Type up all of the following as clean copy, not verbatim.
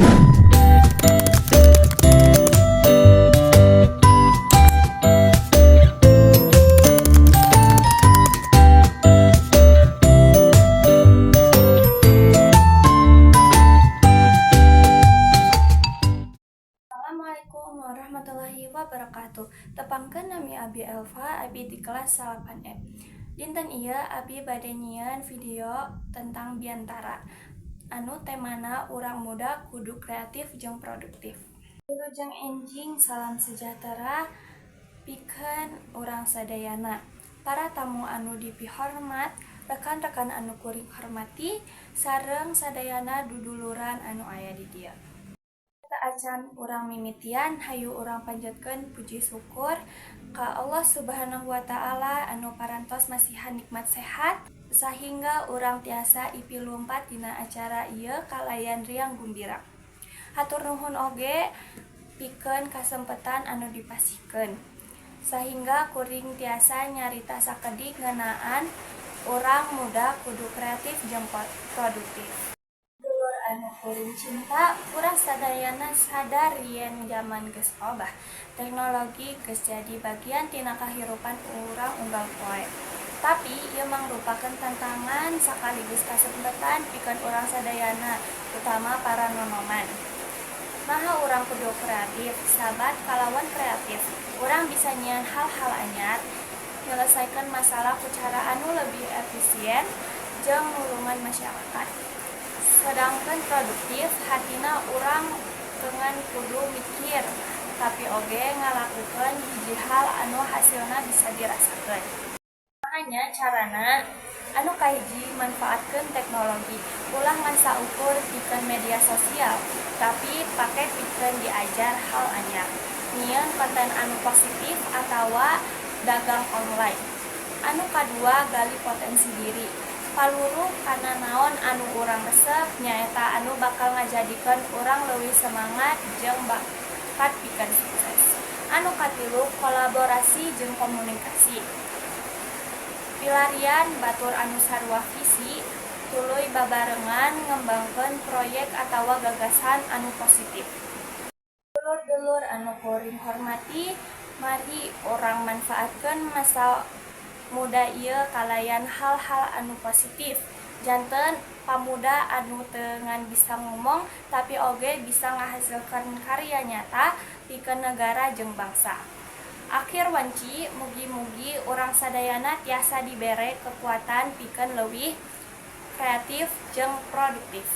Assalamualaikum warahmatullahi wabarakatuh. Tepangkeun nami Abi Elva, Abi di kelas 8E. Dinten ieu Abi bade nyieun video tentang Biantara. Anu temana urang muda kudu kreatif jeung produktif. Wilujeng enjing salam sejahtera pikeun urang sadayana. Para tamu anu dipihormat, rekan-rekan anu kuring hormati, sareng sadayana duduluran anu aya di dieu. Acan urang mimitian hayu urang panjatkeun puji syukur ka Allah Subhanahu wa taala anu parantos masihan nikmat sehat sahingga urang tiasa ipilumpat dina acara ieu kalayan riang gumbira. Hatur nuhun oge pikeun kasempetan anu dipasihkeun sahingga kuring tiasa nyarita sakedik ngeunaan urang muda kudu kreatif jeung produktif. Anu kuring cinta, urang sadayana sadar yen zaman geus obah. Teknologi geus jadi bagian tina kahirupan urang unggal poe. Tapi ieu mangrupakeun tantangan sakaligus kasempetan pikeun urang sadayana, utama para nonoman. Maha urang kudu kreatif, sabat kalawan kreatif. Urang bisa nyieun hal-hal anyar, nyelesaikeun masalah ku cara anu lebih efisien jeung nulungan masyarakat. Sedangkan produktif hatina urang dengan kudu mikir tapi oge ngalakukeun hiji hal anu hasilna bisa dirasakeun. Makanya carana anu kahiji manfaatkeun teknologi ulah ngan saukur pikeun media sosial tapi pake pikeun diajar hal anyar nyieun konten anu positif atawa dagang online. Anu kadua gali potensi diri paluru kana naon anu urang resep nyaeta anu bakal ngajadikeun urang leuwih semangat jeung bakat pikeun sukses. Anu katilu kolaborasi jeung komunikasi. Pilarian batur anu sarua visi tuluy babarengan ngembangkeun proyek atawa gagasan anu positif. Dulur-dulur anu kuring hormati, mari urang manfaatkeun masa muda ieu kalayan hal-hal anu positif. Janten pamuda anu teu ngan bisa ngomong tapi oge bisa ngahasilkeun karya nyata pikeun negara jeung bangsa. Akhir wanci mugi-mugi urang sadayana tiasa dibere kekuatan pikeun leuwih kreatif jeung produktif.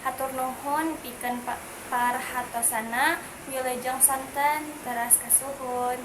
Hatur nuhun pikeun parhatosana wilujeng santen teras kasuhun.